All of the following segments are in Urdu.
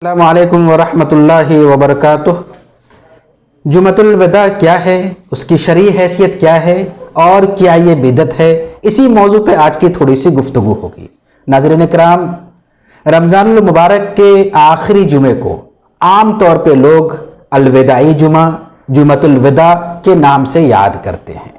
السلام علیکم ورحمۃ اللہ وبرکاتہ۔ جمعۃ الوداع کیا ہے، اس کی شرعی حیثیت کیا ہے اور کیا یہ بدعت ہے، اسی موضوع پہ آج کی تھوڑی سی گفتگو ہوگی۔ ناظرین کرام، رمضان المبارک کے آخری جمعے کو عام طور پہ لوگ الوداعی جمعہ، جمعۃ الوداع کے نام سے یاد کرتے ہیں،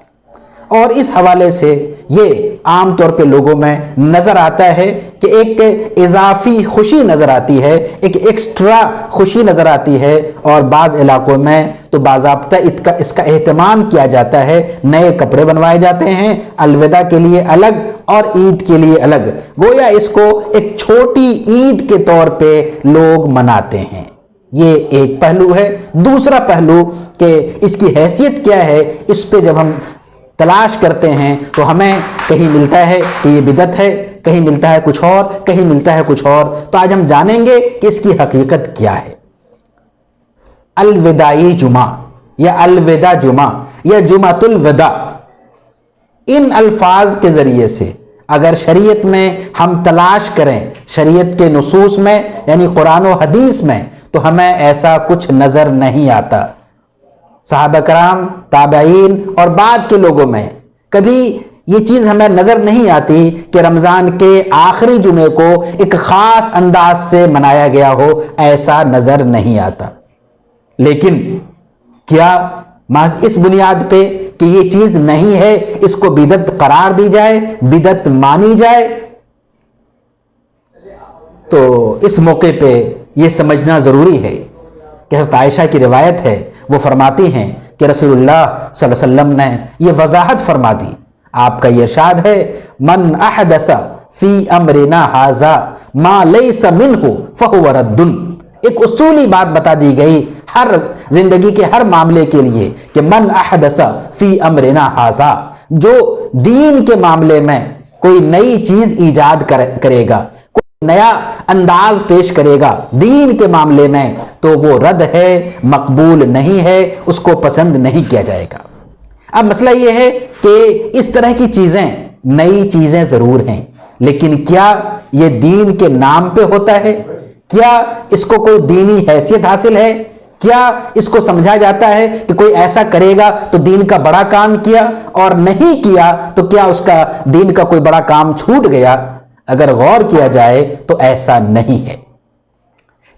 اور اس حوالے سے یہ عام طور پہ لوگوں میں نظر آتا ہے کہ ایک اضافی خوشی نظر آتی ہے، ایک ایکسٹرا خوشی نظر آتی ہے، اور بعض علاقوں میں تو باضابطہ اس کا اہتمام کیا جاتا ہے، نئے کپڑے بنوائے جاتے ہیں الوداع کے لیے الگ اور عید کے لیے الگ، گویا اس کو ایک چھوٹی عید کے طور پہ لوگ مناتے ہیں۔ یہ ایک پہلو ہے۔ دوسرا پہلو کہ اس کی حیثیت کیا ہے، اس پہ جب ہم تلاش کرتے ہیں تو ہمیں کہیں ملتا ہے کہ یہ بدعت ہے، کہیں ملتا ہے کچھ اور، کہیں ملتا ہے کچھ اور۔ تو آج ہم جانیں گے کہ اس کی حقیقت کیا ہے۔ الوداعی جمعہ یا الوداع جمعہ یا جمعۃ الوداع، ان الفاظ کے ذریعے سے اگر شریعت میں ہم تلاش کریں، شریعت کے نصوص میں یعنی قرآن و حدیث میں، تو ہمیں ایسا کچھ نظر نہیں آتا۔ صحابہ کرام، تابعین اور بعد کے لوگوں میں کبھی یہ چیز ہمیں نظر نہیں آتی کہ رمضان کے آخری جمعے کو ایک خاص انداز سے منایا گیا ہو، ایسا نظر نہیں آتا۔ لیکن کیا محض اس بنیاد پہ کہ یہ چیز نہیں ہے اس کو بدعت قرار دی جائے، بدعت مانی جائے؟ تو اس موقع پہ یہ سمجھنا ضروری ہے کہ حضرت عائشہ کی روایت ہے، وہ فرماتی ہیں کہ رسول اللہ صلی اللہ علیہ وسلم نے یہ وضاحت فرما دی۔ آپ کا یہ ارشاد ہے، من احدث فی امرنا ھذا ما لیس منہ فہو رد۔ ایک اصولی بات بتا دی گئی ہر زندگی کے ہر معاملے کے لیے کہ من احدث فی امرنا ھذا، جو دین کے معاملے میں کوئی نئی چیز ایجاد کرے گا، نیا انداز پیش کرے گا دین کے معاملے میں، تو وہ رد ہے، مقبول نہیں ہے، اس کو پسند نہیں کیا جائے گا۔ اب مسئلہ یہ ہے کہ اس طرح کی چیزیں، نئی چیزیں ضرور ہیں، لیکن کیا یہ دین کے نام پہ ہوتا ہے؟ کیا اس کو کوئی دینی حیثیت حاصل ہے؟ کیا اس کو سمجھا جاتا ہے کہ کوئی ایسا کرے گا تو دین کا بڑا کام کیا، اور نہیں کیا تو کیا اس کا دین کا کوئی بڑا کام چھوٹ گیا؟ اگر غور کیا جائے تو ایسا نہیں ہے۔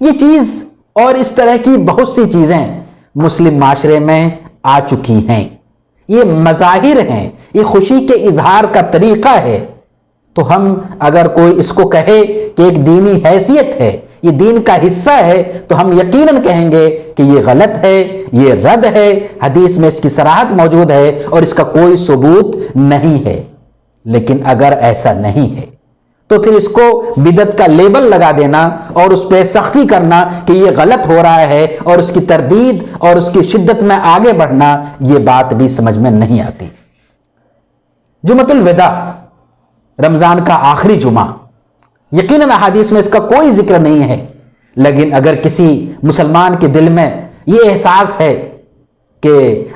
یہ چیز اور اس طرح کی بہت سی چیزیں مسلم معاشرے میں آ چکی ہیں، یہ مظاہر ہیں، یہ خوشی کے اظہار کا طریقہ ہے۔ تو ہم اگر کوئی اس کو کہے کہ ایک دینی حیثیت ہے، یہ دین کا حصہ ہے، تو ہم یقیناً کہیں گے کہ یہ غلط ہے، یہ رد ہے، حدیث میں اس کی صراحت موجود ہے اور اس کا کوئی ثبوت نہیں ہے۔ لیکن اگر ایسا نہیں ہے تو پھر اس کو بدعت کا لیبل لگا دینا اور اس پہ سختی کرنا کہ یہ غلط ہو رہا ہے، اور اس کی تردید اور اس کی شدت میں آگے بڑھنا، یہ بات بھی سمجھ میں نہیں آتی۔ جمعۃ الوداع، رمضان کا آخری جمعہ، یقیناً احادیث میں اس کا کوئی ذکر نہیں ہے، لیکن اگر کسی مسلمان کے دل میں یہ احساس ہے کہ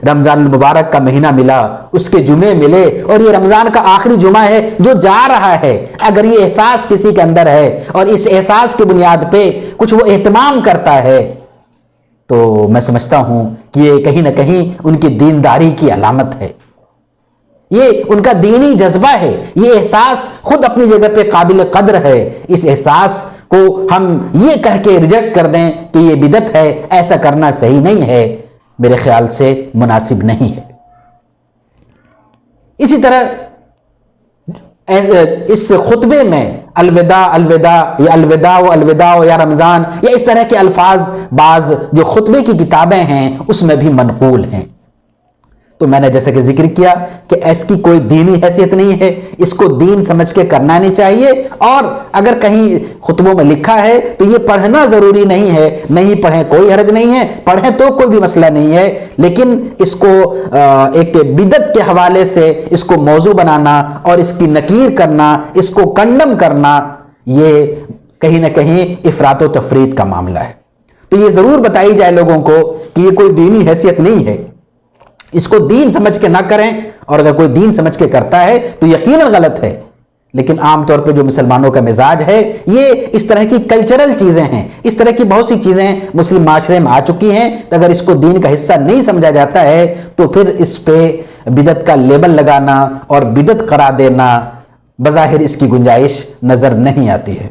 رمضان المبارک کا مہینہ ملا، اس کے جمعے ملے، اور یہ رمضان کا آخری جمعہ ہے جو جا رہا ہے، اگر یہ احساس کسی کے اندر ہے اور اس احساس کی بنیاد پہ کچھ وہ اہتمام کرتا ہے، تو میں سمجھتا ہوں کہ یہ کہیں نہ کہیں ان کی دینداری کی علامت ہے، یہ ان کا دینی جذبہ ہے، یہ احساس خود اپنی جگہ پہ قابل قدر ہے۔ اس احساس کو ہم یہ کہہ کے ریجیکٹ کر دیں کہ یہ بدعت ہے، ایسا کرنا صحیح نہیں ہے، میرے خیال سے مناسب نہیں ہے۔ اسی طرح اس خطبے میں الوداع الوداع یا الوداع و الوداع یا رمضان یا اس طرح کے الفاظ بعض جو خطبے کی کتابیں ہیں اس میں بھی منقول ہیں۔ تو میں نے جیسا کہ ذکر کیا کہ اس کی کوئی دینی حیثیت نہیں ہے، اس کو دین سمجھ کے کرنا نہیں چاہیے، اور اگر کہیں خطبوں میں لکھا ہے تو یہ پڑھنا ضروری نہیں ہے، نہیں پڑھیں کوئی حرج نہیں ہے، پڑھیں تو کوئی بھی مسئلہ نہیں ہے، لیکن اس کو ایک بدعت کے حوالے سے اس کو موضوع بنانا اور اس کی نکیر کرنا، اس کو کنڈم کرنا، یہ کہیں نہ کہیں افراط و تفریط کا معاملہ ہے۔ تو یہ ضرور بتائی جائے لوگوں کو کہ یہ کوئی دینی حیثیت نہیں ہے، اس کو دین سمجھ کے نہ کریں، اور اگر کوئی دین سمجھ کے کرتا ہے تو یقیناً غلط ہے، لیکن عام طور پہ جو مسلمانوں کا مزاج ہے یہ اس طرح کی کلچرل چیزیں ہیں، اس طرح کی بہت سی چیزیں مسلم معاشرے میں آ چکی ہیں، تو اگر اس کو دین کا حصہ نہیں سمجھا جاتا ہے تو پھر اس پہ بدعت کا لیبل لگانا اور بدعت قرار دینا بظاہر اس کی گنجائش نظر نہیں آتی ہے۔